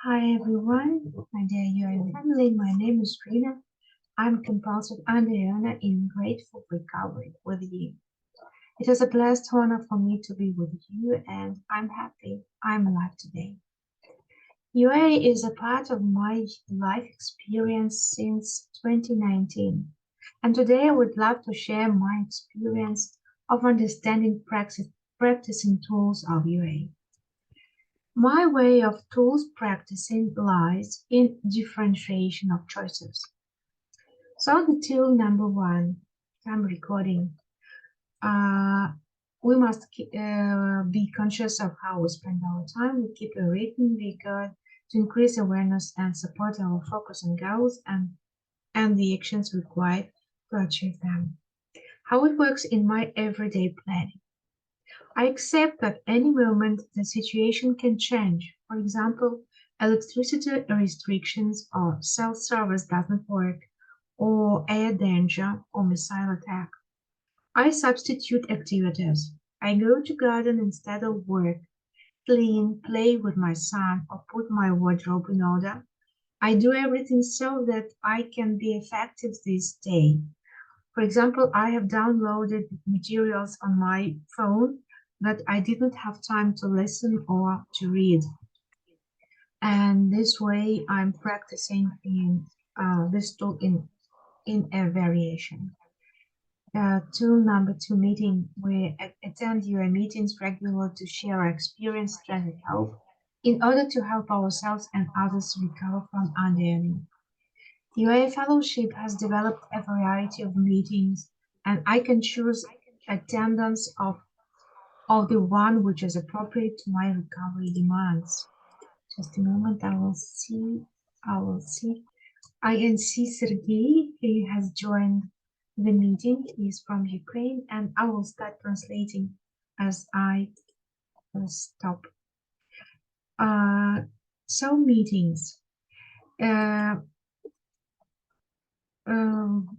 Hi everyone, my dear UA family. My name is Ryna. I'm compulsive Andriana in grateful recovery with you. It is a blessed honor for me to be with you, and I'm happy I'm alive today. UA is a part of my life experience since 2019, and today I would love to share my experience of understanding practicing tools of UA. My way of tools practicing lies in differentiation of choices. So the tool number one, I'm recording. We must be conscious of how we spend our time. We keep a written record to increase awareness and support our focus on goals and the actions required to achieve them. How it works in my everyday planning. I accept that any moment the situation can change. For example, electricity restrictions or cell service doesn't work, or air danger or missile attack. I substitute activities. I go to garden instead of work, clean, play with my son, or put my wardrobe in order. I do everything so that I can be effective this day. For example, I have downloaded materials on my phone that I didn't have time to listen or to read. And this way I'm practicing in this tool in a variation. Tool number two, meeting. We attend your meetings regularly to share our experience, strength, and hope in order to help ourselves and others recover from underearning. UA Fellowship has developed a variety of meetings, and I can choose attendance of the one which is appropriate to my recovery demands. Just a moment, I will see. I can see Sergey, he has joined the meeting. He's from Ukraine, and I will start translating as I stop. So meetings. Uh, um,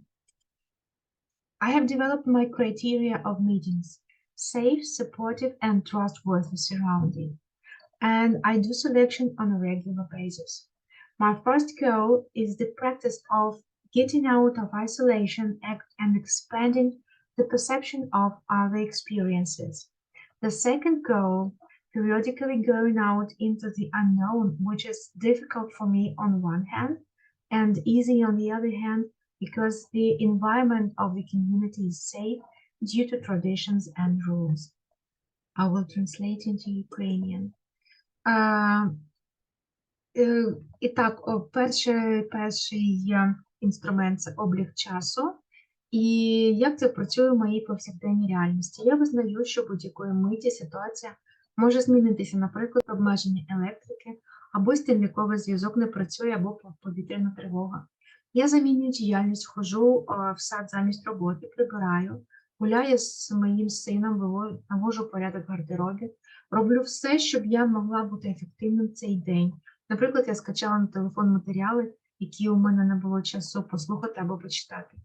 I have developed my criteria of meetings: safe, supportive, and trustworthy surrounding. And I do selection on a regular basis. My first goal is the practice of getting out of isolation and expanding the perception of other experiences. The second goal, periodically going out into the unknown, which is difficult for me on one hand and easy on the other hand, because the environment of the community is safe due to traditions and rules. I will translate into Ukrainian. А, І так, перший інструмент це облік часу. І як це працює в моїй повсякденній реальності? Я визнаю, що будь-якої миті ситуація може змінитися, наприклад, обмеження електрики, або стільниковий зв'язок не працює, або повітряна тривога. Я замінюю діяльність, ходжу в сад замість роботи, прибираю, гуляю з моїм сином, навожу порядок в гардеробі, роблю все, щоб я могла бути ефективним цей день. Наприклад, я скачала на телефон матеріали, які у мене не було часу послухати або почитати.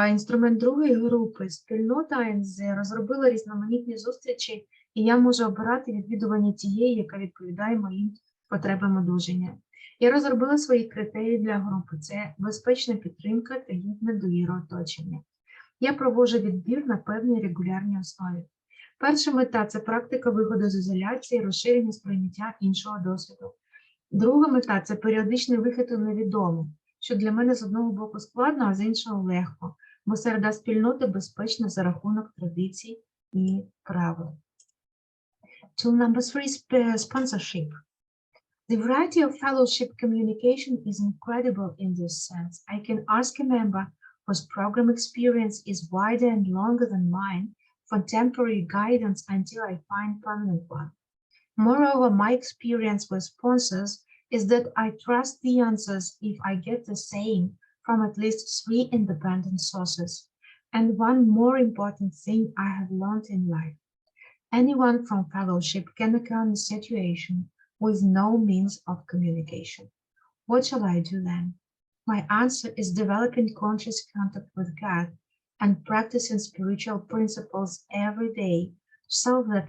Інструмент другої групи спільнота АНЗ розробила різноманітні зустрічі, і я можу обирати відвідування тієї, яка відповідає моїм потребам одужання. Я розробила свої критерії для групи: це безпечна підтримка та гідне довіра оточення. Я проводжу відбір на певній регулярній основі. Перша мета – це практика виходу з ізоляції, розширення сприйняття іншого досвіду. Друга мета – це періодичний вихід у невідоме, що для мене з одного боку складно, а з іншого легко, бо середа спільноти безпечна за рахунок традицій і правил. Tool number three, sponsorship. The variety of fellowship communication is incredible in this sense. I can ask a member whose program experience is wider and longer than mine for temporary guidance until I find permanent one. Moreover, my experience with sponsors is that I trust the answers if I get the same from at least 3 independent sources. And one more important thing I have learned in life: anyone from fellowship can encounter a situation with no means of communication. What shall I do then? My answer is developing conscious contact with God and practicing spiritual principles every day so that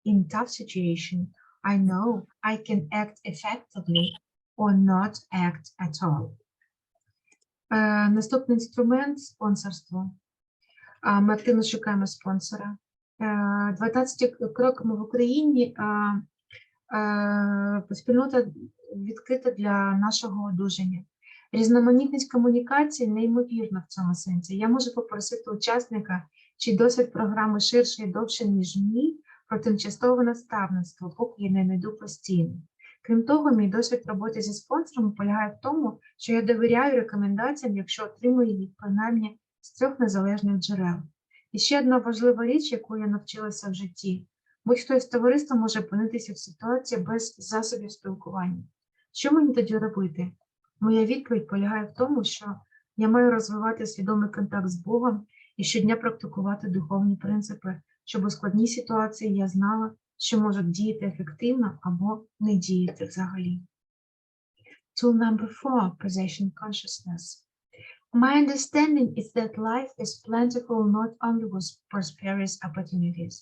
in tough situation I know I can act effectively or not act at all. Наступний інструмент – спонсорство. Ми активно шукаємо спонсора. 12 кроками в Україні спільнота відкрита для нашого одужання. Різноманітність комунікації неймовірна в цьому сенсі. Я можу попросити учасника, чий досвід програми ширше і довше, ніж мій, про тимчасове наставництво, поки я не знайду постійно. Крім того, мій досвід роботи зі спонсором полягає в тому, що я довіряю рекомендаціям, якщо отримую їх принаймні з 3 незалежних джерел. І ще одна важлива річ, яку я навчилася в житті. Будь-хто із товариства може опинитися в ситуації без засобів спілкування. Що мені тоді робити? Моя відповідь полягає в тому, що я маю розвивати свідомий контакт з Богом і щодня практикувати духовні принципи, щоб у складній ситуації я знала, що можуть діяти ефективно або не діяти взагалі. Tool number 4, possession consciousness. My understanding is that life is plentiful not only with prosperous opportunities.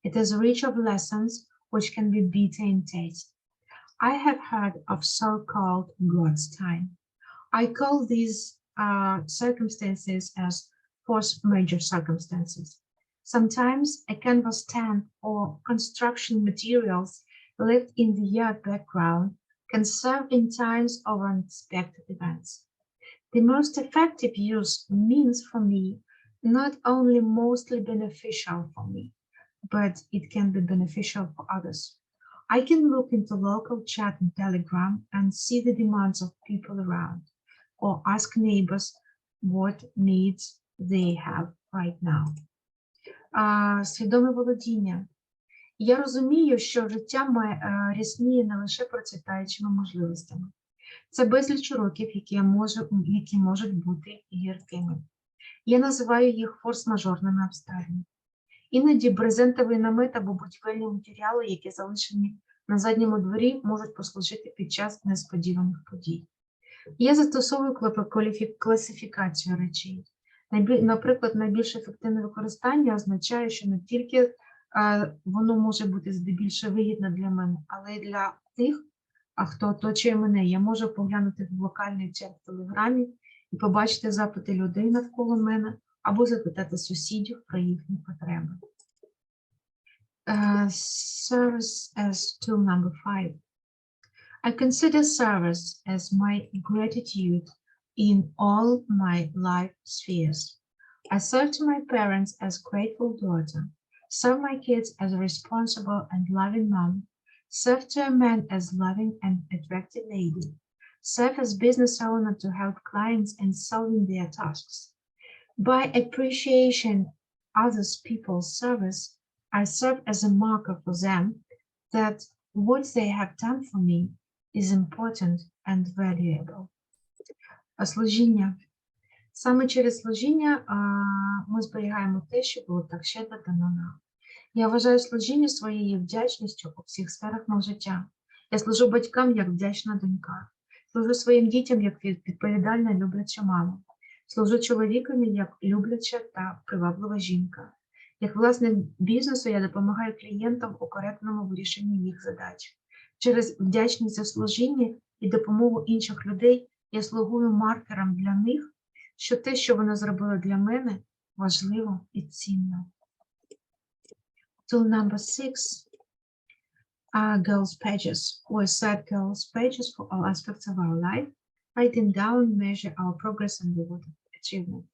It is rich of lessons which can be bitter in taste. I have heard of so-called God's time. I call these circumstances as force major circumstances. Sometimes a canvas stand or construction materials left in the yard background can serve in times of unexpected events. The most effective use means for me not only mostly beneficial for me, but it can be beneficial for others. I can look into local chat and Telegram and see the demands of people around, or ask neighbors what needs they have right now. Свідоме володіння. Я розумію, що життя рясніє не лише процвітаючими можливостями. Це безліч уроків, які можуть бути гіркими. Я називаю їх форс-мажорними обставинами. Іноді брезентовий намет або будівельні матеріали, які залишені на задньому дворі, можуть послужити під час несподіваних подій. Я застосовую класифікацію речей. Наприклад, найбільш ефективне використання означає, що не тільки воно може бути здебільшого вигідно для мене, але й для тих, хто оточує мене. Я можу поглянути в локальний чат в Телеграмі і побачити запити людей навколо мене, або запитати сусідів про їхні потреби. Service as tool number 5. I consider service as my gratitude in all my life spheres. I serve to my parents as grateful daughter, serve my kids as a responsible and loving mom, serve to a man as loving and attractive lady, serve as business owner to help clients in solving their tasks. By appreciating others people's service, I serve as a marker for them that what they have done for me is important and valuable. Служіння. Саме через служіння ми зберігаємо те, що було так щедро дано нам. Я вважаю служіння своєю вдячністю у всіх сферах мого життя. Я служу батькам як вдячна донька. Служу своїм дітям як відповідальна любляча мама. Служу чоловікам як любляча та приваблива жінка. Як власник бізнесу я допомагаю клієнтам у коректному вирішенні їх задач. Через вдячність за служіння і допомогу інших людей я слугую маркером для них, що те, що вони зробили для мене, важливо і цінно. Tool number 6 are goals pages. We set goals pages for all aspects of our life, write them down, measure our progress and reward achievement.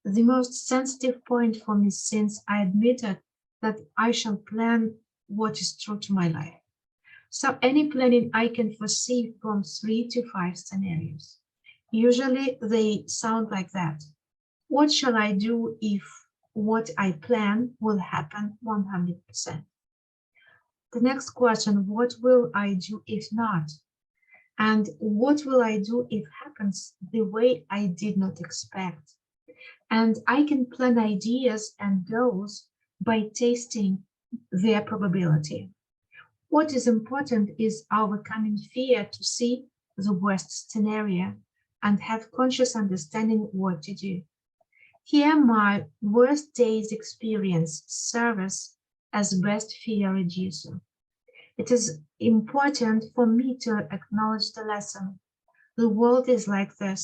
The most sensitive point for me since I admitted that I shall plan what is true to my life. So any planning I can foresee from 3 to 5 scenarios. Usually they sound like that. What shall I do if what I plan will happen 100%? The next question, what will I do if not? And what will I do if happens the way I did not expect? And I can plan ideas and goals by tasting their probability. What is important is overcoming fear to see the worst scenario and have conscious understanding what to do. Here my worst day's experience serves as best fear reducer. It is important for me to acknowledge the lesson. The world is like this.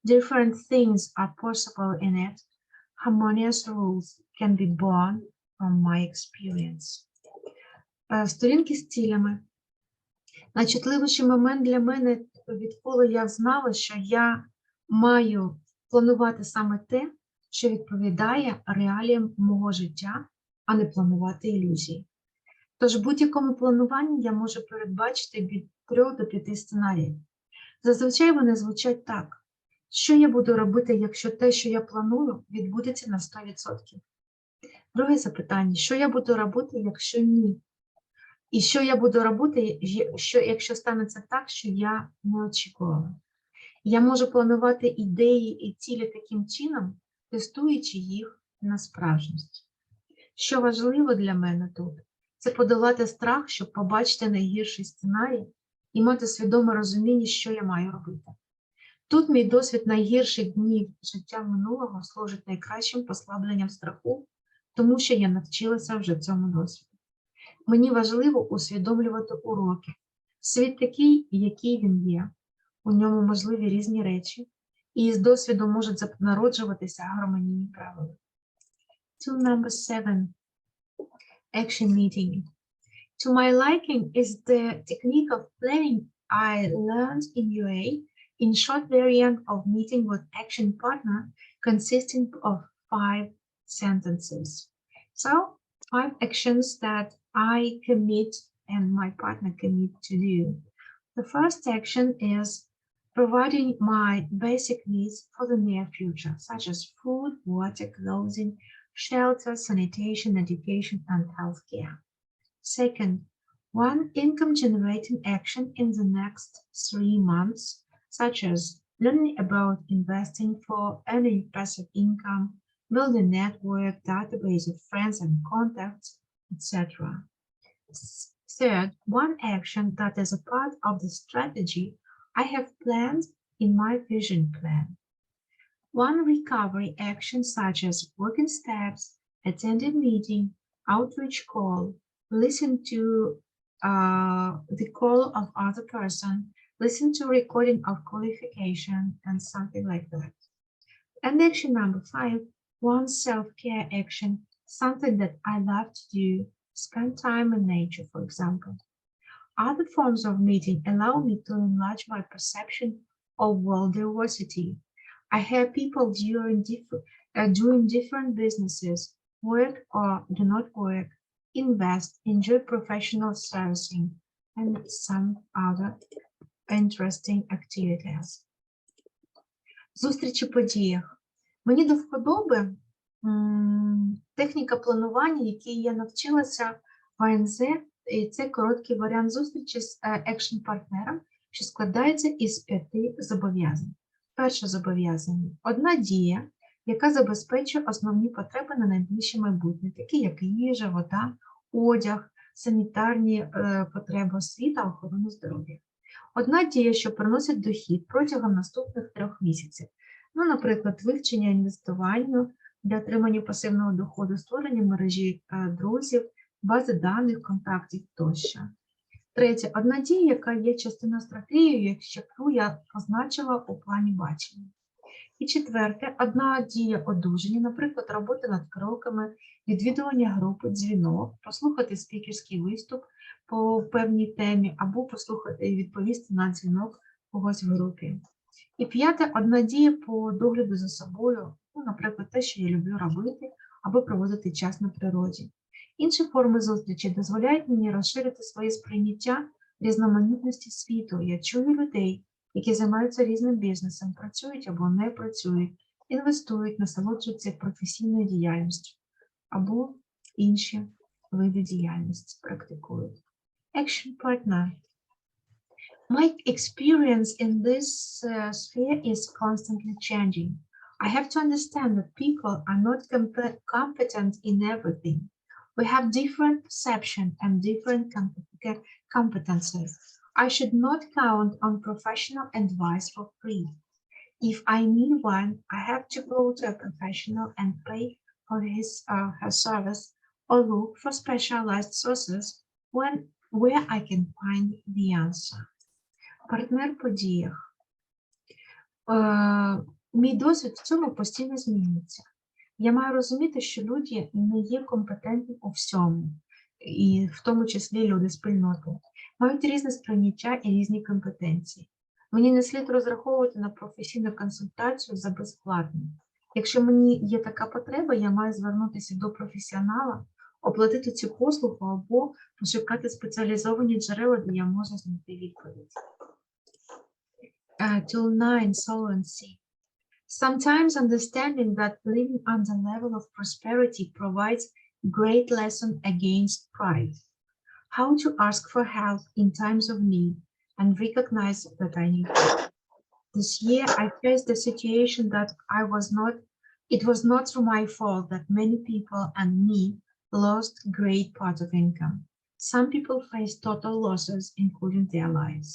Different things are possible in it. Harmonious rules can be born from my experience. Сторінки з цілями. Найчутливіший момент для мене, відколи я знала, що я маю планувати саме те, що відповідає реаліям мого життя, а не планувати ілюзії. Тож в будь-якому плануванні я можу передбачити від 3 до 5 сценаріїв. Зазвичай вони звучать так. Що я буду робити, якщо те, що я планую, відбудеться на 100%? Друге запитання. Що я буду робити, якщо ні? І що я буду робити, якщо станеться так, що я не очікувала? Я можу планувати ідеї і цілі таким чином, тестуючи їх на справжність. Що важливо для мене тут? Це подолати страх, щоб побачити найгірший сценарій і мати свідоме розуміння, що я маю робити. Тут мій досвід найгірших днів життя минулого служить найкращим послабленням страху, тому що я навчилася вже цьому досвіду. Мені важливо усвідомлювати уроки. Світ такий, який він є. У ньому можливі різні речі, і з досвіду можуть народжуватися гармонійні правила. Tool number 7. Action meeting. To my liking is the technique of planning I learned in UA in short variant of meeting with action partner consisting of 5 sentences. So, 5 actions that I commit and my partner commit to do. The first action is providing my basic needs for the near future, such as food, water, clothing, shelter, sanitation, education, and healthcare. Second, one income-generating action in the next 3 months, such as learning about investing for earning passive income, building a network, database of friends and contacts, etc. Third, one action that is a part of the strategy I have planned in my vision plan. One recovery action such as working steps, attending meeting, outreach call, listen to the call of other person, listen to recording of qualification, and something like that. And action number 5, one self-care action, something that I love to do, spend time in nature, for example. Other forms of meeting allow me to enlarge my perception of world diversity. I hear people doing different businesses, work or do not work, invest, enjoy professional servicing, and some other interesting activities. Зустрічі в подіях. Мені до вподоби техніка планування, якій я навчилася в АНЗ, і це короткий варіант зустрічі з екшн-партнером, що складається із 5 зобов'язань. Перше зобов'язання – одна дія, яка забезпечує основні потреби на найближче майбутнє, такі як їжа, вода, одяг, санітарні потреби, освіта, охорона здоров'я. Одна дія, що приносить дохід протягом наступних 3 місяців. Ну, наприклад, вивчення інвестування для отримання пасивного доходу, створення мережі друзів, бази даних, контактів тощо. Третє. Одна дія, яка є частиною стратегії, яку я позначила у плані бачення. І четверте. Одна дія одужання, наприклад, робота над кроками, відвідування групи, дзвінок, послухати спікерський виступ по певній темі або послухати і відповісти на дзвінок когось в групі. І п'яте. Одна дія по догляду за собою, ну, наприклад, те, що я люблю робити, або проводити час на природі. Інші форми зустрічі дозволяють мені розширити своє сприйняття різноманітності світу. Я чую людей, які займаються різним бізнесом, працюють або не працюють, інвестують, насолоджуються професійною діяльністю або інші види діяльності практикують. Action partner. My experience in this sphere is constantly changing. I have to understand that people are not competent in everything. We have different perception and different competences. I should not count on professional advice for free. If I need one, I have to go to a professional and pay for his or her service or look for specialized sources when where I can find the answer. Партнер по діях. Мій досвід в цьому постійно змінюється. Я маю розуміти, що люди не є компетентні у всьому, і в тому числі люди спільноти. Мають різне сприйняття і різні компетенції. Мені не слід розраховувати на професійну консультацію за безплатно. Якщо мені є така потреба, я маю звернутися до професіонала, оплатити цю послугу або пошукати спеціалізовані джерела, де я можу знайти відповідь. Tool 9, solvency. Sometimes understanding that living on the level of prosperity provides great lesson against pride. How to ask for help in times of need and recognize that I need help. This year I faced the situation that it was not through my fault that many people and me lost great part of income. Some people faced total losses, including their lives.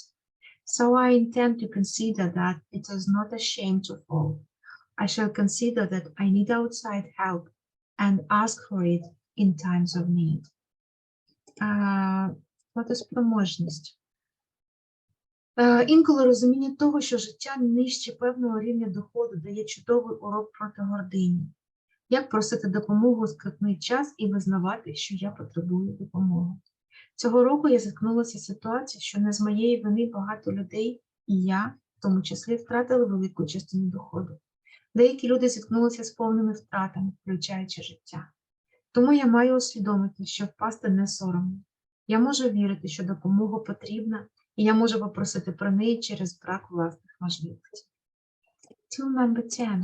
So I intend to consider that it is not a shame to fall. I shall consider that I need outside help and ask for it in times of need. Платоспроможність. Інколи розуміння того, що життя нижче певного рівня доходу, дає чудовий урок проти гордині. Як просити допомогу у скрутний час і визнавати, що я потребую допомоги. Цього року я зіткнулася з ситуацією, що не з моєї вини багато людей, і я, в тому числі, втратили велику частину доходу. Деякі люди зіткнулися з повними втратами, включаючи життя. Тому я маю усвідомити, що впасти не соромно. Я можу вірити, що допомога потрібна, і я можу попросити про неї через брак власних можливостей. Tool number 10.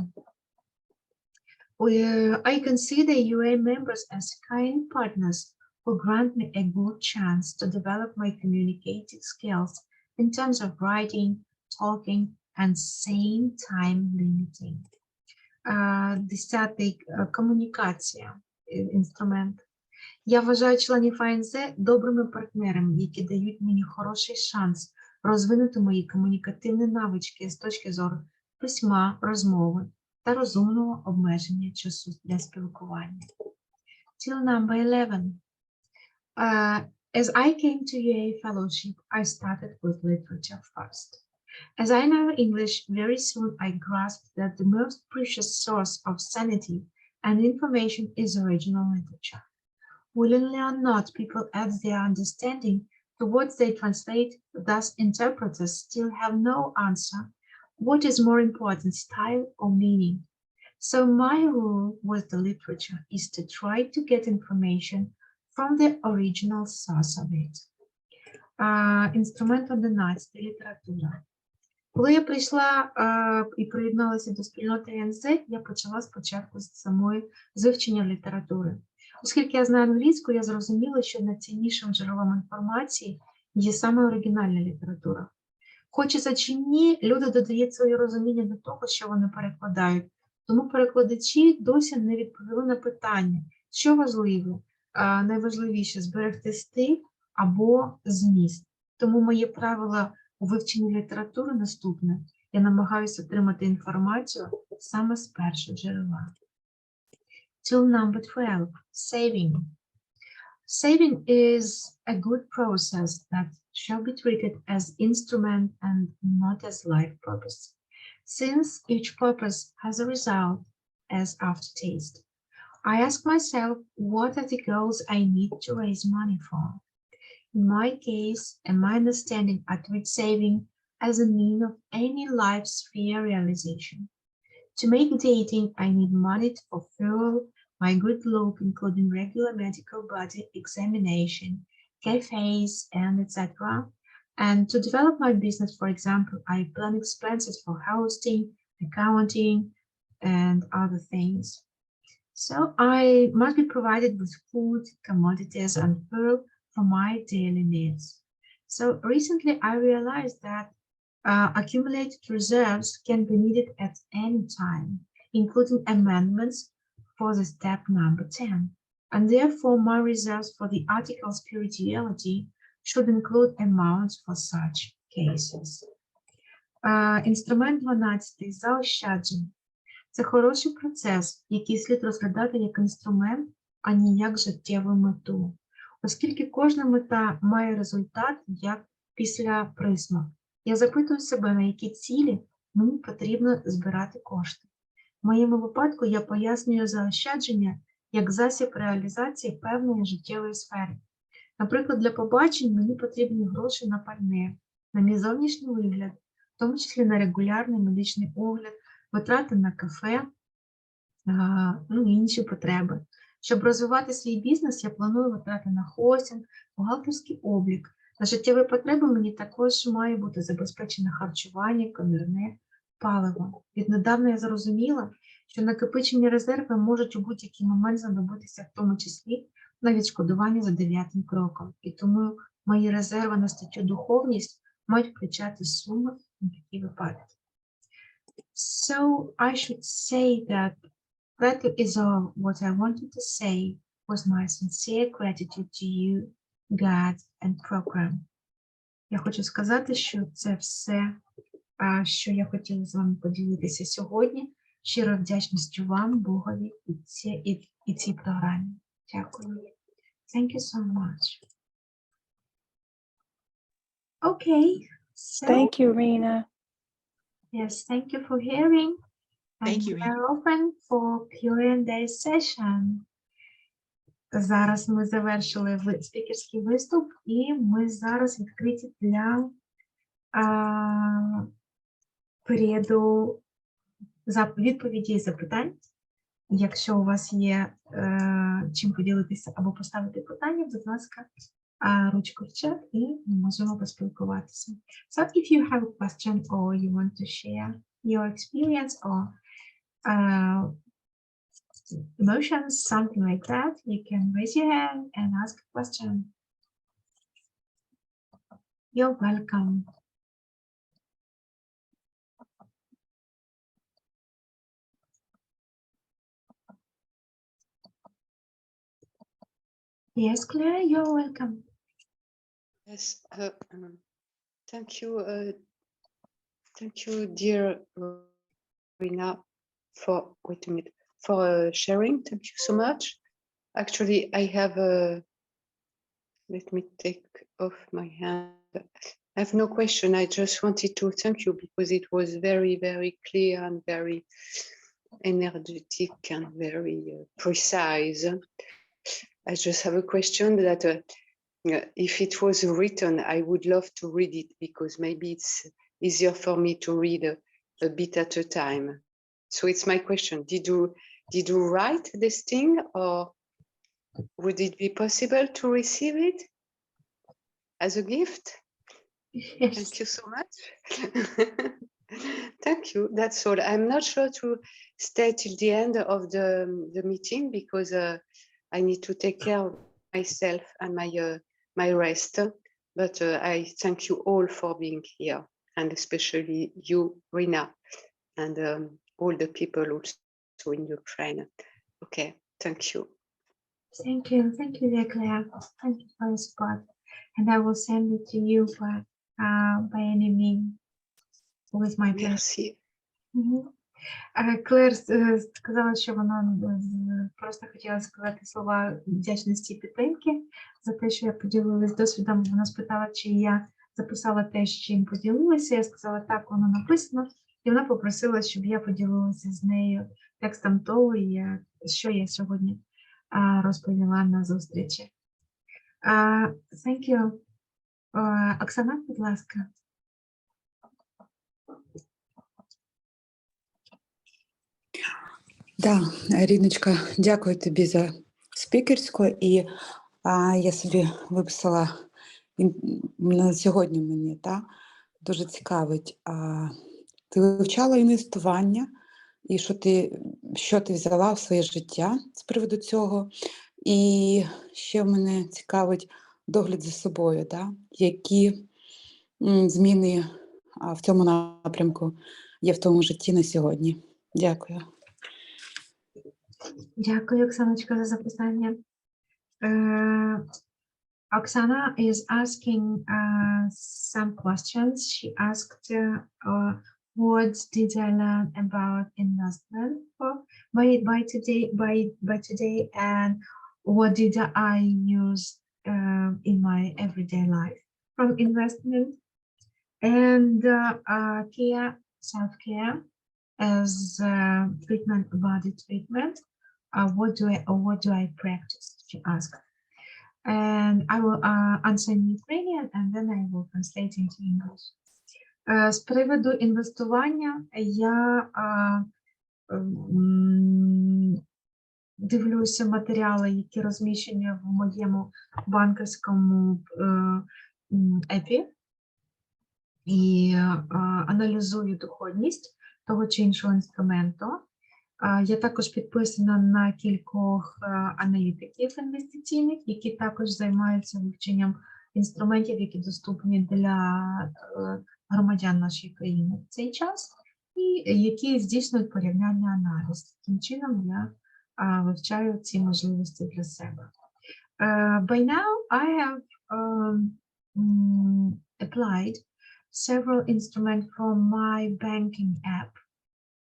I consider UA members as kind partners who grant me a good chance to develop my communicative skills in terms of writing, talking, and same time limiting. 10. Комунікація. Інструмент. Я вважаю членів АНЗ добрими партнерами, які дають мені хороший шанс розвинути мої комунікативні навички з точки зору письма, розмови та розумного обмеження часу для спілкування. Till number 11. As I came to UA fellowship, I started with literature first. As I know English, very soon I grasped that the most precious source of sanity and information is original literature. Willingly or not, people add their understanding to what they translate, thus interpreters still have no answer. What is more important, style or meaning? So my rule with the literature is to try to get information from the original source of it. Інструмент 11. Література. Коли я прийшла і приєдналася до спільноти АНЗ, я почала спочатку з вивчення літератури. Оскільки я знаю англійську, я зрозуміла, що найціннішим джерелом інформації є саме оригінальна література. Хочеться чи ні, люди додають своє розуміння до того, що вони перекладають. Тому перекладачі досі не відповіли на питання, що важливо, найважливіше – зберегти стиль або зміст. Тому моє правило у вивченні літератури наступне. Я намагаюся отримати інформацію саме з першого джерела. Tool number 12. Saving. Saving is a good process that shall be treated as instrument and not as life purpose, since each purpose has a result as aftertaste. I ask myself, what are the goals I need to raise money for? In my case, and my understanding, I treat saving as a means of any life sphere realization. To make dating, I need money to fulfill my good look, including regular medical body examination, cafes, and etc. And to develop my business, for example, I plan expenses for hosting, accounting, and other things. So I must be provided with food, commodities, and fuel for my daily needs. So recently I realized that accumulated reserves can be needed at any time, including amendments for the step number 10. And therefore my reserves for the article spirituality should include amounts for such cases. Інструмент 12. Заощадження. Це хороший процес, який слід розглядати як інструмент, а не як життєву мету. оскільки кожна мета має результат як після присмак. Я запитую себе, на які цілі мені потрібно збирати кошти. В моєму випадку я пояснюю заощадження як засіб реалізації певної життєвої сфери. Наприклад, для побачень мені потрібні гроші на пальне, на мій зовнішній вигляд, в тому числі на регулярний медичний огляд, витрати на кафе, ну і інші потреби. Щоб розвивати свій бізнес, я планую витрати на хостинг, бухгалтерський облік. На життєві потреби мені також має бути забезпечене харчування, комірне, паливо. Віднедавна я зрозуміла, що накопичені резерви можуть у будь-який момент знадобитися, в тому числі на відшкодування за 9-м кроком. І тому мої резерви на статтю духовність мають включати суми на такі випадки. So I should say that that is all what I wanted to say was my sincere gratitude to you, God and program. Я хочу сказати, що це все, що я хотіла з вами поділитися сьогодні. Щиро вдячністю вам, Богові і цій програмі. Дякую. Thank you so much. Okay. So, Thank you, Ryna. Yes, thank you for hearing. Thank you, And we are open for Q&A session. Зараз ми завершили спікерський виступ, і ми зараз відкриті для періоду відповіді і запитань. Якщо у вас є чим поділитися або поставити питання, будь ласка, ручку в чат, і ми можемо поспілкуватися. So if you have a question or you want to share your experience or emotions, something like that, you can raise your hand and ask a question. You're welcome. Yes, Claire, you're welcome. Yes, thank you, dear Ryna, for sharing. Thank you so much. Actually, I have let me take off my hand. I have no question. I just wanted to thank you because it was very, very clear and very energetic and very precise. I just have a question that if it was written, I would love to read it because maybe it's easier for me to read a bit at a time. So it's my question. Did you write this thing, or would it be possible to receive it as a gift? Yes. Thank you so much. Thank you. That's all. I'm not sure to stay till the end of the meeting because I need to take care of myself and my rest. But I thank you all for being here, and especially you, Ryna, and all the people also in Ukraine. Okay, thank you. Thank you, dear Claire. Thank you for your support. And I will send it to you by any means with my pleasure. Merci. Клер сказала, що вона просто хотіла сказати слова вдячності і підтримки за те, що я поділилась досвідом. Вона спитала, чи я записала те, з чим поділилася. Я сказала, так, воно написано. І вона попросила, щоб я поділилася з нею текстом того, що я сьогодні розповіла на зустрічі. Thank you. Оксана, будь ласка. Да, Ріночка, дякую тобі за спікерську. І я собі виписала на сьогодні мені, дуже цікавить. Ти вивчала інвестування, і що ти взяла в своє життя з приводу цього. І ще мене цікавить догляд за собою, які зміни в цьому напрямку є в тому житті на сьогодні. Дякую. Дякую, Оксаночка, за запитання. Oksana is asking some questions. She asked, what did I learn about investment by today, and what did I use in my everyday life, from investment and care, self-care as treatment, body treatment. What do I practice? She asked, and I will answer in Ukrainian, and then I will translate into English. З приводу інвестування я дивлюся матеріали, які розміщені в моєму банківському епі, і аналізую доходність того чи іншого інструменту. Я також підписана на кількох аналітиків інвестиційних, які також займаються вивченням інструментів, які доступні для громадян нашої країни в цей час, і які здійснюють порівняння аналіз. Таким чином я вивчаю ці можливості для себе. By now I have applied several instruments from my banking app,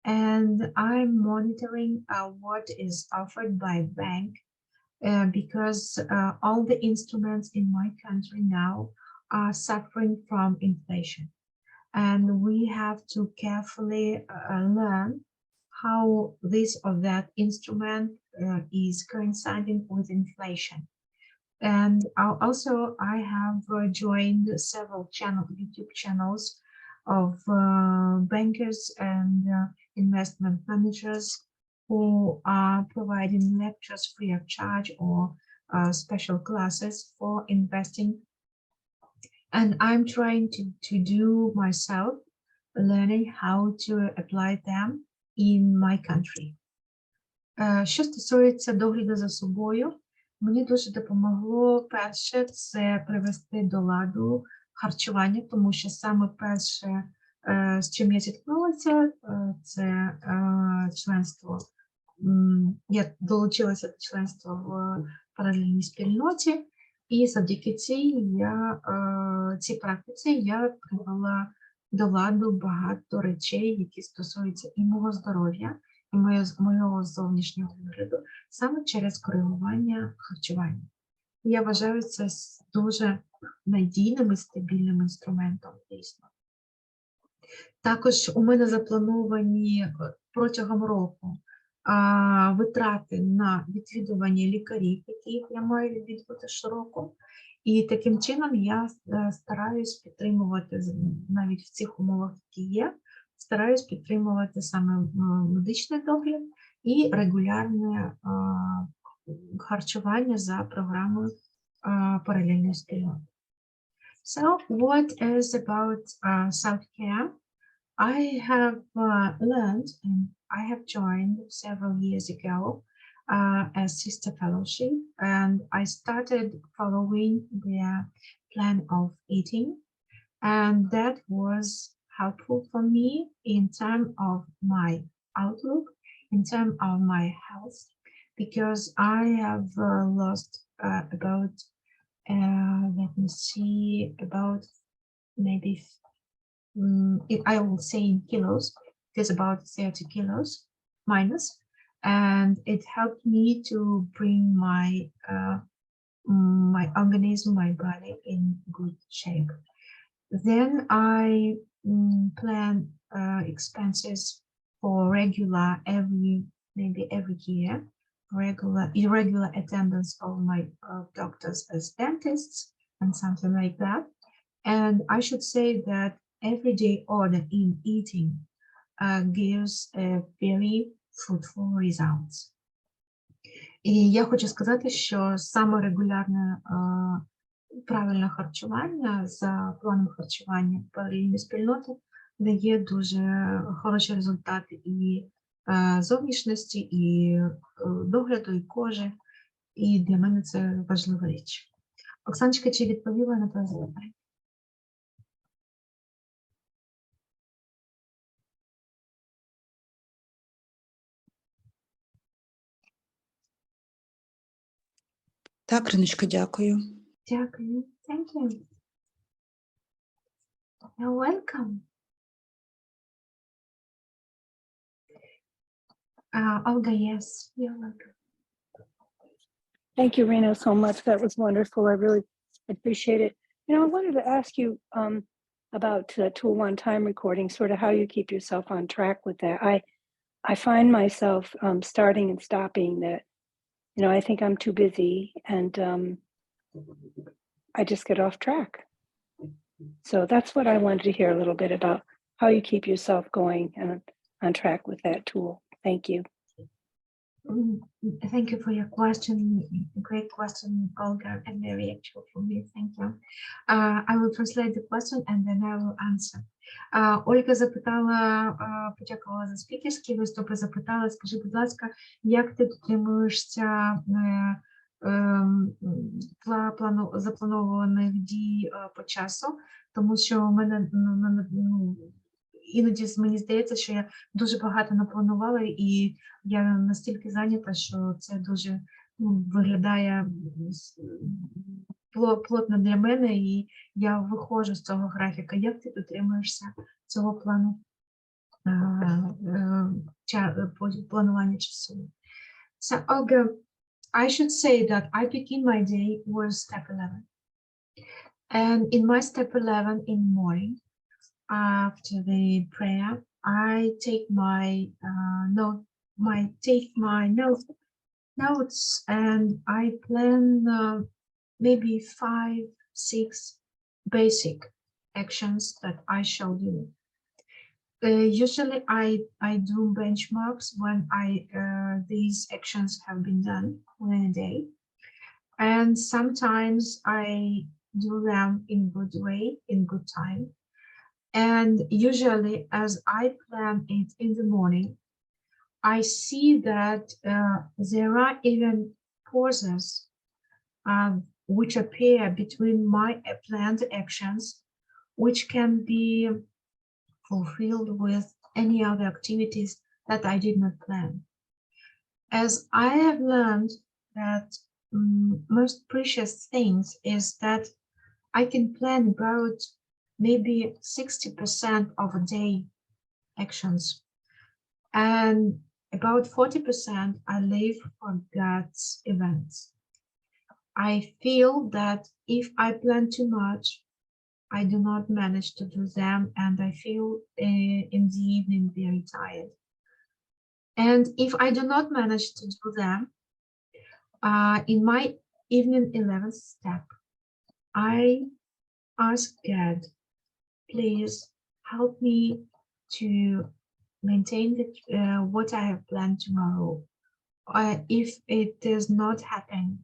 and I'm monitoring what is offered by bank because all the instruments in my country now are suffering from inflation, and we have to carefully learn how this or that instrument is coinciding with inflation. And also I have joined several YouTube channels of bankers and investment managers who are providing lectures free of charge or special classes for investing. And I'm trying to do myself, learning how to apply them in my country. Що стосується догляду за собою, мені дуже допомогло перше це привести до ладу харчування, тому що саме перше, з чим я зіткнулася, це членство. Я долучилася до членства в паралельній спільноті, і завдяки цій практиці я привела до ладу багато речей, які стосуються і мого здоров'я, і моєго зовнішнього вигляду, саме через коригування харчування. Я вважаю це дуже надійним і стабільним інструментом, дійсно. Також у мене заплановані протягом року витрати на відвідування лікарів, яких я маю відвідувати щороку. І таким чином я стараюсь підтримувати, навіть в цих умовах, які є, стараюсь підтримувати саме медичний догляд і регулярне харчування за програмою паралельної спільноти. So, what is about self-care? I have learned and I have joined several years ago a sister fellowship, and I started following their plan of eating, and that was helpful for me in terms of my outlook, in terms of my health, because I have lost about, let me see, about maybe, if I will say in kilos, it is about 30 kilos minus, and it helped me to bring my organism, my body in good shape. Then I plan expenses for maybe every year, irregular attendance of my doctors as dentists and something like that. And I should say that everyday order in eating gives very fruitful results. І я хочу сказати, що саме регулярне правильне харчування за планом харчування паралельної спільноти дає дуже хороші результати і зовнішності, і догляду, і кожи. І для мене це важлива річ. Оксаночка, чи відповіла на твоє запитання? Так, Риночка, дякую. Дякую. Thank you. You're welcome. Olga, yes, you're welcome. Thank you, Ryna, so much. That was wonderful. I really appreciate it. You know, I wanted to ask you about the tool one time recording, sort of how you keep yourself on track with that. I find myself starting and stopping that, you know, I think I'm too busy and I just get off track. So that's what I wanted to hear a little bit about, how you keep yourself going and on track with that tool. Thank you. Thank you for your question. Great question, Olga, and very actual for me. Thank you. I will translate the question and then I will answer. Ольга запитала, подякувала за спікерський виступ і запитала, скажи, будь ласка, як ти дотримуєшся запланованих дій по часу, тому що у мене іноді мені здається, що я дуже багато напланувала, і я настільки зайнята, що це дуже виглядає плотно для мене, і я виходжу з цього графіка. Як ти дотримуєшся цього плану планування часу? So, Olga, I should say that I begin my day with step 11. And in my step 11 in the morning, after the prayer, I take my notes and I plan maybe 5-6 basic actions that I shall do. Usually I do benchmarks when these actions have been done within a day, and sometimes I do them in good way, in good time. And usually, as I plan it in the morning, I see that there are even pauses which appear between my planned actions, which can be fulfilled with any other activities that I did not plan. As I have learned that most precious things is that I can plan about maybe 60% of a day actions, and about 40% I leave for God's events. I feel that if I plan too much, I do not manage to do them, and I feel in the evening very tired. And if I do not manage to do them, in my evening 11th step, I ask God, please help me to maintain what I have planned tomorrow. If it does not happen,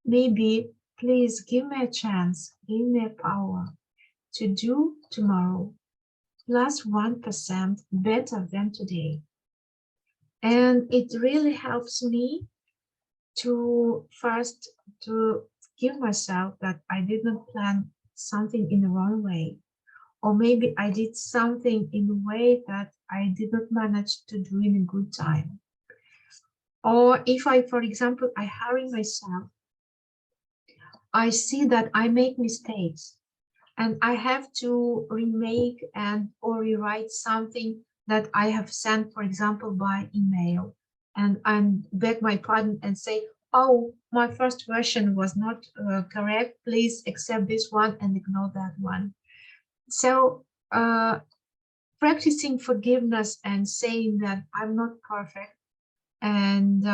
maybe please give me a chance, give me a power to do tomorrow plus 1% better than today. And it really helps me to first to give myself that I did not plan something in the wrong way, or maybe I did something in a way that I did not manage to do in a good time. Or if I, for example, I hurry myself, I see that I make mistakes and I have to remake or rewrite something that I have sent, for example, by email, and beg my pardon and say, oh, my first version was not correct, please accept this one and ignore that one. So practicing forgiveness and saying that I'm not perfect, and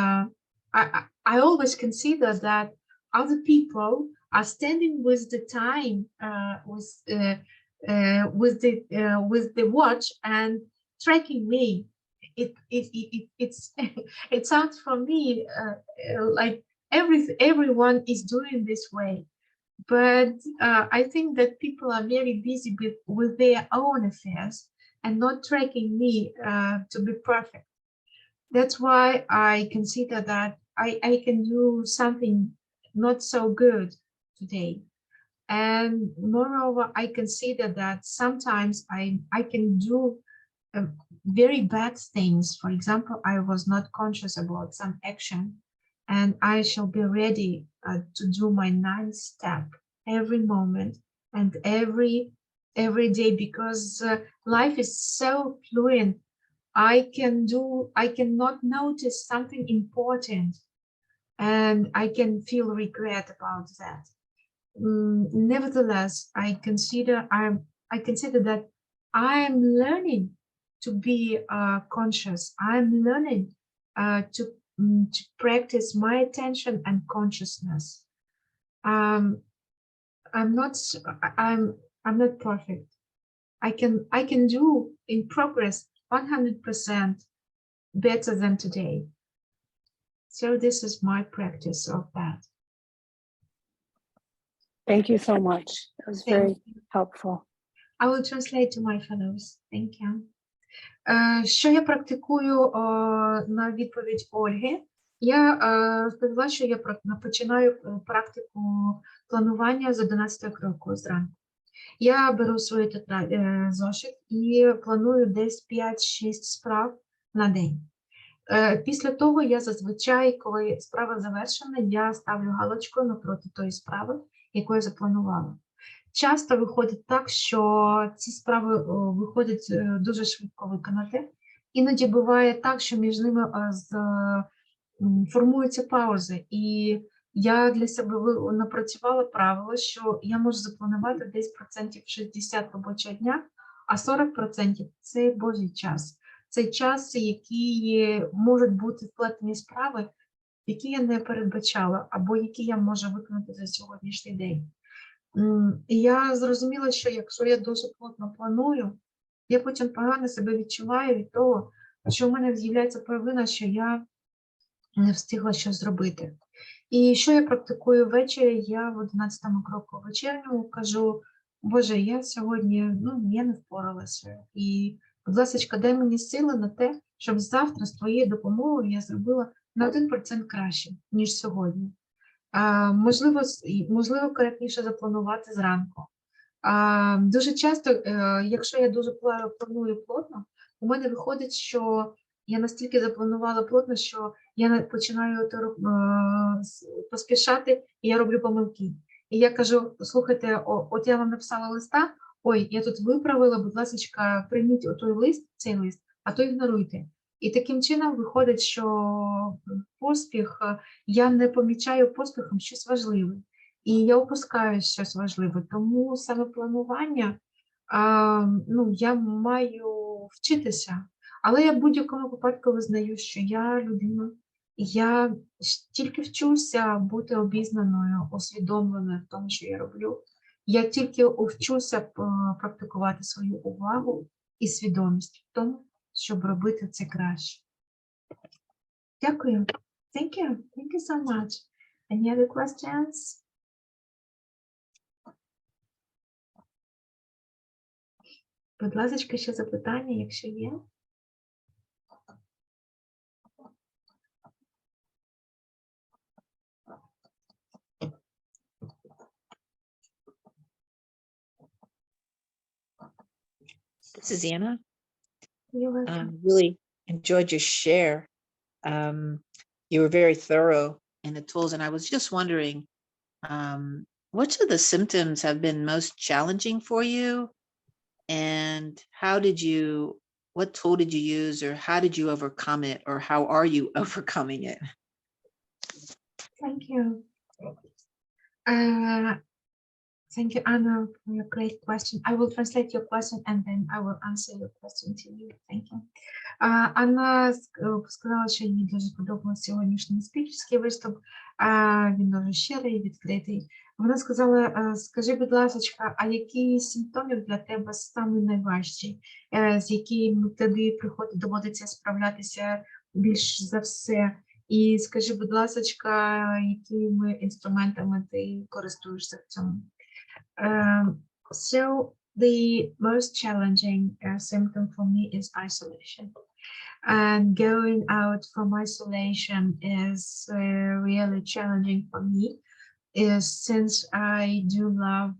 I always consider that other people are standing with the time, with the watch and tracking me. It sounds for me like everyone is doing this way, but I think that people are very busy with their own affairs and not tracking me to be perfect. That's why I consider that I can do something not so good today. And moreover, I consider that sometimes I can do very bad things. For example, I was not conscious about some action, and I shall be ready to do my 9th step every moment and every day, because life is so fluent. I cannot notice something important and I can feel regret about that. Nevertheless, I consider that I'm learning to be conscious. I'm learning to practice my attention and consciousness. I'm not I'm not perfect. I can do in progress 100% better than today. So this is my practice of that. Thank you so much. That was Thank very you. helpful. I will translate to my fellows. Thank you. Що я практикую на відповідь Ольги? Я розповіла, що я починаю практику планування з 11 року зранку. Я беру свій зошит і планую десь 5-6 справ на день. Після того я зазвичай, коли справа завершена, я ставлю галочку напроти тої справи, яку я запланувала. Часто виходить так, що ці справи виходять дуже швидко виконати. Іноді буває так, що між ними формуються паузи. І я для себе напрацювала правило, що я можу запланувати десь 60% робочого дня, а 40% – це Божий час. Це час, який можуть бути вплетені справи, які я не передбачала, або які я можу виконати за сьогоднішній день. І я зрозуміла, що якщо я дуже плотно планую, я потім погано себе відчуваю від того, що в мене з'являється провина, що я не встигла щось зробити. І що я практикую ввечері? Я в 11-му кроку вечірньому кажу: Боже, я сьогодні я не впоралася. І, будь ласка, дай мені сили на те, щоб завтра з твоєю допомогою я зробила на 1% краще, ніж сьогодні. Можливо, коректніше запланувати зранку. Дуже часто, якщо я дуже планую плотно, у мене виходить, що я настільки запланувала плотно, що я починаю поспішати, і я роблю помилки. І я кажу: слухайте, от я вам написала листа, ой, я тут виправила, будь ласка, прийміть цей лист, а то ігноруйте. І таким чином виходить, що поспіх, я не помічаю поспіхом щось важливе. І я опускаю щось важливе. Тому саме планування, я маю вчитися. Але я в будь-якому випадку визнаю, що я людина, я тільки вчуся бути обізнаною, усвідомленою в тому, що я роблю. Я тільки вчуся практикувати свою увагу і свідомість в тому, щоб робити це краще. Дякую. Thank you. Thank you so much. Any other questions? Будь ласка, ще запитання, якщо є. This is Anna. You're welcome. Really enjoyed your share. You were very thorough in the tools, and I was just wondering, which of the symptoms have been most challenging for you, and what tool did you use, or how did you overcome it, or how are you overcoming it? Thank you. Thank you, Anna, for your great question. I will translate your question and then I will answer your question to you. Thank you. Анна сказала, що їй дуже подобався сьогоднішній спікерський виступ. Він дуже щирий, відкритий. Вона сказала: скажи, будь ласка, а які симптоми для тебе саме найважчі, з якими тобі доводиться справлятися більш за все? І скажи, будь ласка, якими інструментами ти користуєшся в цьому? So the most challenging symptom for me is isolation. And going out from isolation is really challenging for me, since I do love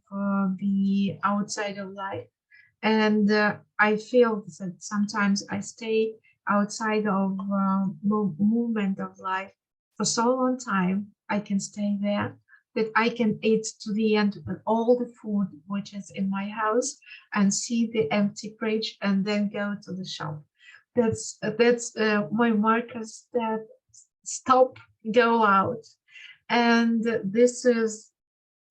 the outside of life. And I feel that sometimes I stay outside of movement of life for so long time. I can stay there, that I can eat to the end all the food which is in my house and see the empty fridge and then go to the shop. That's my markers that stop go out. And this is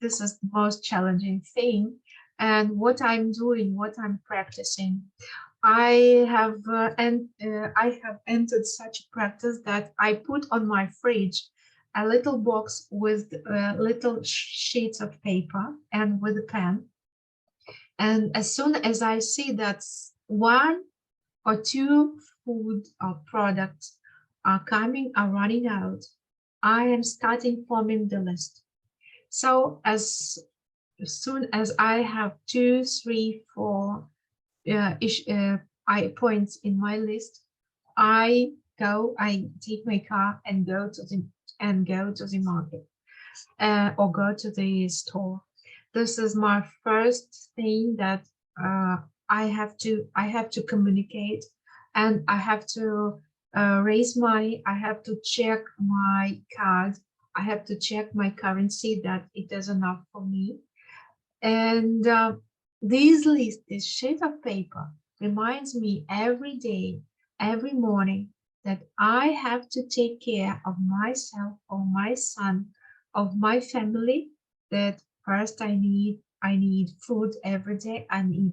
the most challenging thing. And what I'm doing, what I'm practicing, I have entered such a practice that I put on my fridge a little box with little sheets of paper and with a pen. And as soon as I see that one or two food products are running out, I am starting forming the list. So as soon as I have 2, 3, 4 points in my list, I take my car and go to the market or go to the store. This is my first thing that I have to communicate, and I have to raise money. I have to check my card. I have to check my currency that it is enough for me. And this sheet of paper reminds me every day, every morning, that I have to take care of myself, of my son, of my family. That first I need food every day. I need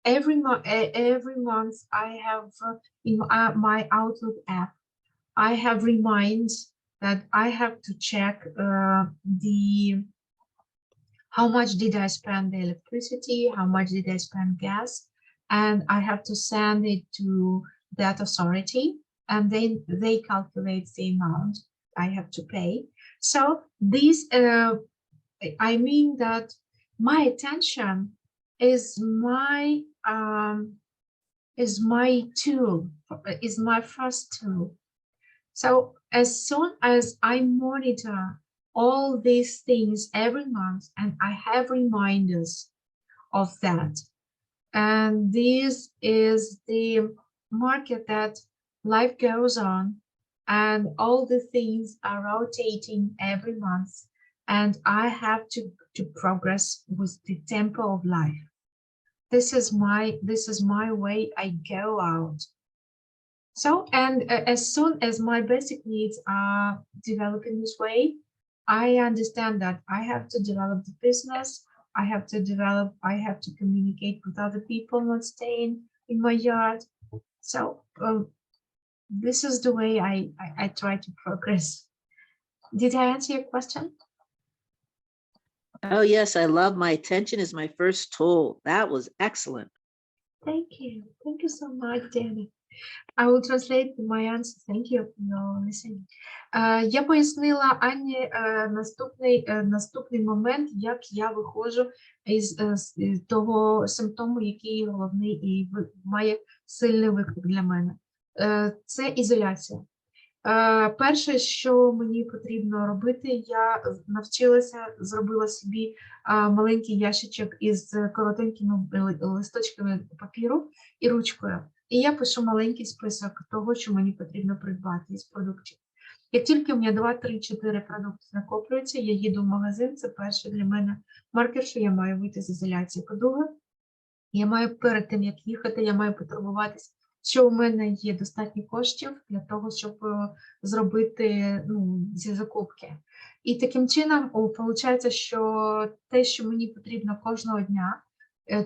every month I have in my Outlook app, I have reminders that I have to check how much did I spend the electricity, how much did I spend gas, and I have to send it to that authority, and then they calculate the amount I have to pay. So this, I mean that my attention is my tool, is my first tool. So as soon as I monitor all these things every month, and I have reminders of that, and this is the market that life goes on, and all the things are rotating every month, and I have to progress with the tempo of life. This is my way I go out. So, and as soon as my basic needs are developing this way, I understand that I have to develop the business. I have to communicate with other people, not staying in my yard. So this is the way I try to progress. Did I answer your question? Oh, yes, I love my attention is my first tool. That was excellent. Thank you. Thank you so much, Danny. I will translate my answer. Thank you for your listening. Я пояснила Анні наступний момент, як я виходжу із того симптому, який головний і має сильний виклик для мене. Це ізоляція. Перше, що мені потрібно робити, я навчилася, зробила собі маленький ящичок із коротенькими листочками папіру і ручкою. І я пишу маленький список того, що мені потрібно придбати із продуктів. Як тільки у мене 2, 3, 4 продукти накоплюються, я їду в магазин, це перший для мене маркер, що я маю вийти з ізоляції. По-друге, я маю перед тим, як їхати, я маю потурбуватися, що у мене є достатньо коштів для того, щоб зробити ці закупки. І таким чином, виходить, що те, що мені потрібно кожного дня,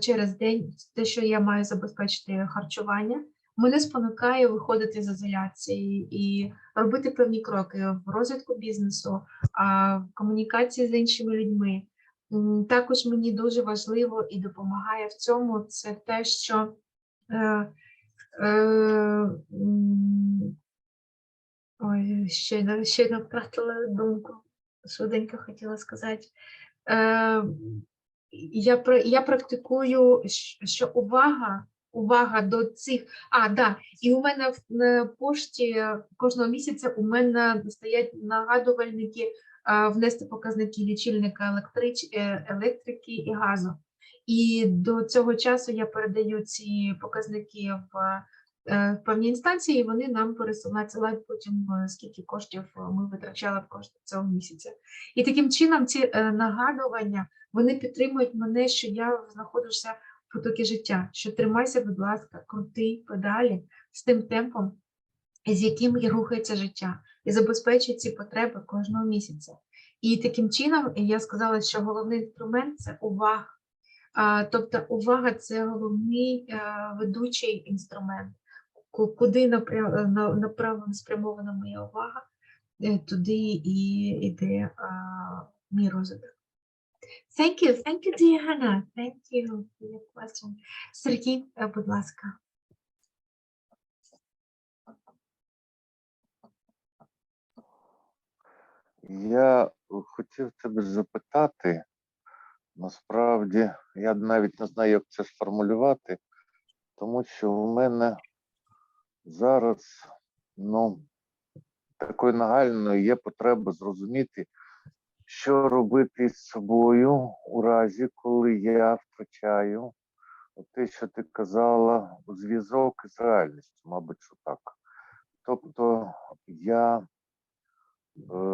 через день, те, що я маю забезпечити харчування, мене спонукає виходити з ізоляції і робити певні кроки в розвитку бізнесу, в комунікації з іншими людьми. Також мені дуже важливо і допомагає в цьому це те, що ой, ще не втратила думку, швиденько хотіла сказати. Я практикую, що увага до цих, і у мене на пошті кожного місяця у мене стоять нагадувальники внести показники лічильника електрики і газу. І до цього часу я передаю ці показники в певні інстанції, і вони нам надсилають потім, скільки коштів ми витрачали в кошти цього місяця. І таким чином ці нагадування, вони підтримують мене, що я знаходжуся в потокі життя, що тримайся, будь ласка, крути педалі з тим темпом, з яким і рухається життя, і забезпечує ці потреби кожного місяця. І таким чином я сказала, що головний інструмент – це увага. Тобто увага – це головний ведучий інструмент. Куди направлена, спрямована моя увага, туди і йде мій розвиток. Thank you, Діана. Thank you for your question. Сергій, будь ласка. Я хотів тебе запитати, насправді, я навіть не знаю, як це сформулювати, тому що в мене зараз, такою нагальною є потреба зрозуміти, що робити з собою у разі, коли я втрачаю те, що ти казала, зв'язок із реальністю, мабуть, що так. Тобто я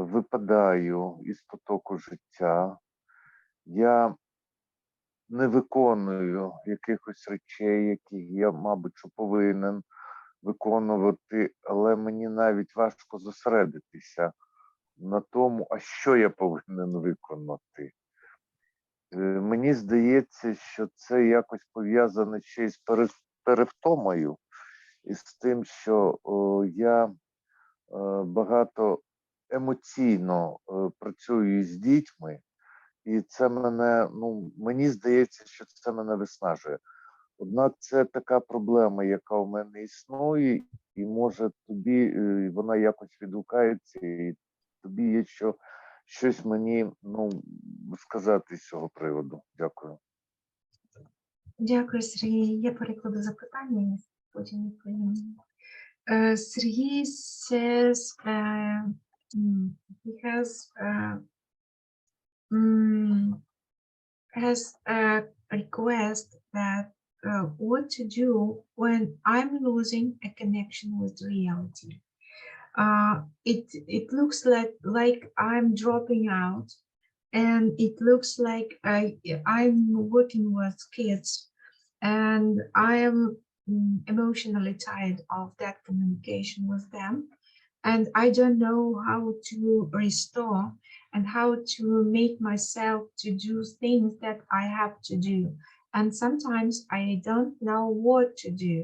випадаю із потоку життя, я не виконую якихось речей, які я, мабуть, що повинен виконувати, але мені навіть важко зосередитися на тому, а що я повинен виконати. Мені здається, що це якось пов'язано ще й з перевтомою, і з тим, що я багато емоційно працюю з дітьми, і це мене, мені здається, що це мене виснажує. Однак це така проблема, яка у мене існує, і може тобі вона якось відгукається, і тобі є щось мені сказати з цього приводу. Дякую. Дякую, Сергій. Я перекладу запитання, і потім відповім. Сергій says he has a request that what to do when I'm losing a connection with reality. It looks like I'm dropping out, and it looks like I'm working with kids, and I am emotionally tired of that communication with them, and I don't know how to restore and how to make myself to do things that I have to do, and sometimes I don't know what to do.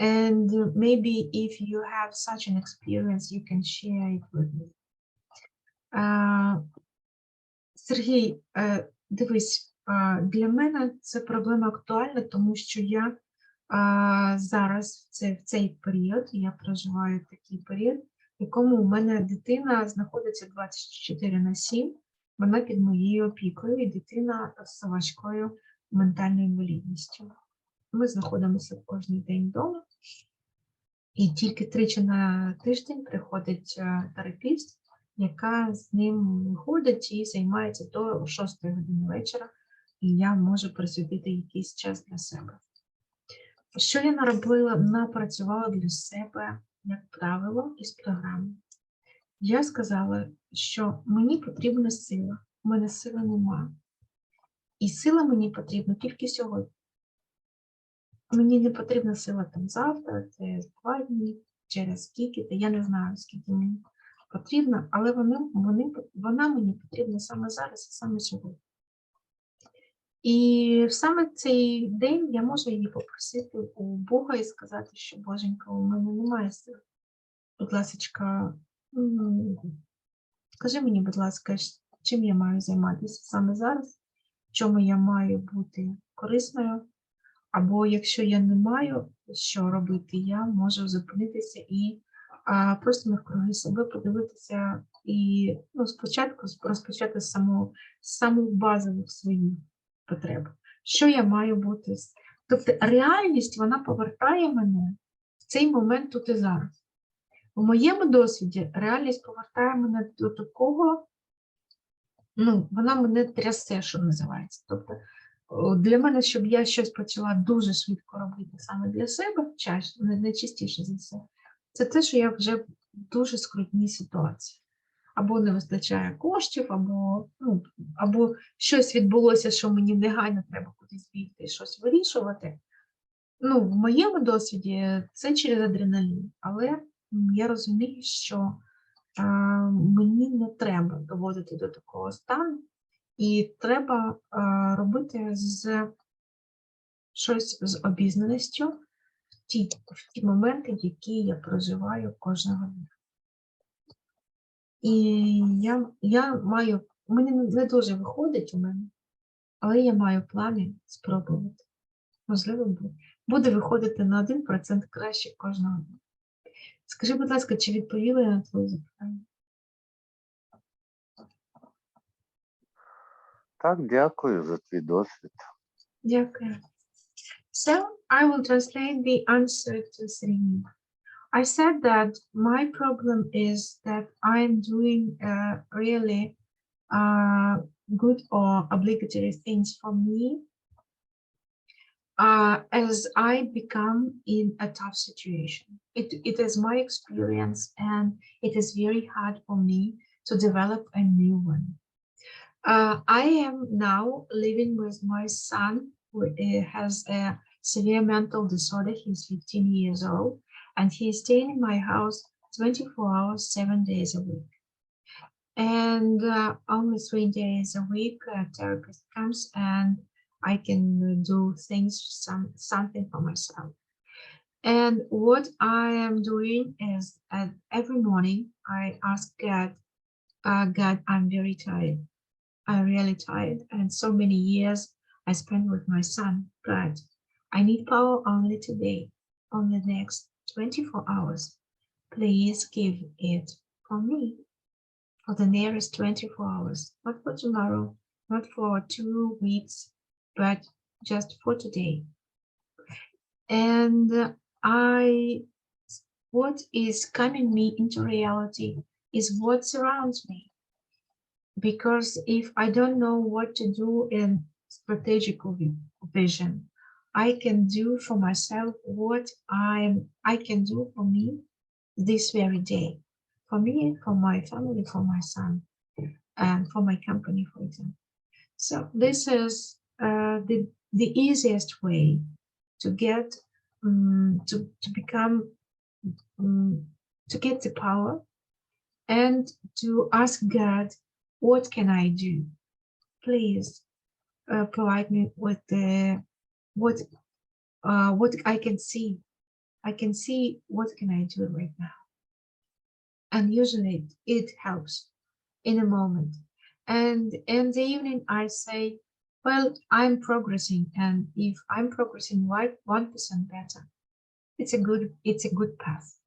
And maybe if you have such an experience, you can share it with me. Сергій, дивись, для мене це проблема актуальна, тому що я зараз в цей період, я проживаю такий період, в якому у мене дитина знаходиться 24/7, вона під моєю опікою, і дитина з важкою ментальною інвалідністю. Ми знаходимося кожен день вдома, і тільки 3 на тиждень приходить терапевт, яка з ним виходить і займається до 6 години вечора, і я можу присвятити якийсь час для себе. Що я напрацювала для себе, як правило, із програми? Я сказала, що мені потрібна сила, у мене сили немає. І сила мені потрібна тільки сьогодні. Мені не потрібна сила там завтра, це 2 дні, через скільки-то, я не знаю, скільки мені потрібно, але вона мені потрібна саме зараз і саме сьогодні. І саме цей день я можу її попросити у Бога і сказати, що Боженька, у мене немає сил. Будь ласка, скажи мені, будь ласка, чим я маю займатися саме зараз, в чому я маю бути корисною, або якщо я не маю що робити, я можу зупинитися і просто навкруги себе подивитися і спочатку розпочати з самих базових своїх потреб. Що я маю бути? Тобто реальність, вона повертає мене в цей момент тут і зараз. У моєму досвіді реальність повертає мене до такого, вона мене трясе, що називається. Тобто для мене, щоб я щось почала дуже швидко робити саме для себе, найчастіше за все, це те, що я вже в дуже скрутній ситуації. Або не вистачає коштів, або щось відбулося, що мені негайно треба кудись бігти і щось вирішувати. Ну, в моєму досвіді це через адреналін, але я розумію, що мені не треба доводити до такого стану, і треба робити щось з обізнаністю в ті моменти, які я проживаю кожного дня. І я маю, мені не дуже виходить у мене, але я маю плани спробувати. Можливо, буде виходити на 1% краще кожного дня. Скажи, будь ласка, чи відповіла я на твоє запитання? Так, дякую за твій досвід. Дякую. So, I will translate the answer to Srini. I said that my problem is that I'm doing really good or obligatory things for me as I become in a tough situation. It is my experience, and it is very hard for me to develop a new one. I am now living with my son, who has a severe mental disorder. He's 15 years old, and he is staying in my house 24 hours, 7 days a week. And only 3 days a week, a therapist comes and I can do things, something for myself. And what I am doing is every morning I ask God, God, I'm very tired. I'm really tired, and so many years I spent with my son, but I need power only today, on the next 24 hours. Please give it for me, for the nearest 24 hours, not for tomorrow, not for 2 weeks, but just for today. And what is coming me into reality is what surrounds me. Because if I don't know what to do in strategic vision, I can do for myself what I can do for me this very day. For me, for my family, for my son, and for my company, for example. So this is the easiest way to get to become to get the power and to ask God, what can I do? Please provide me with what I can see. I can see what can I do right now. And usually it helps in a moment. And in the evening I say, well, I'm progressing, and if I'm progressing 1% better, it's a good path.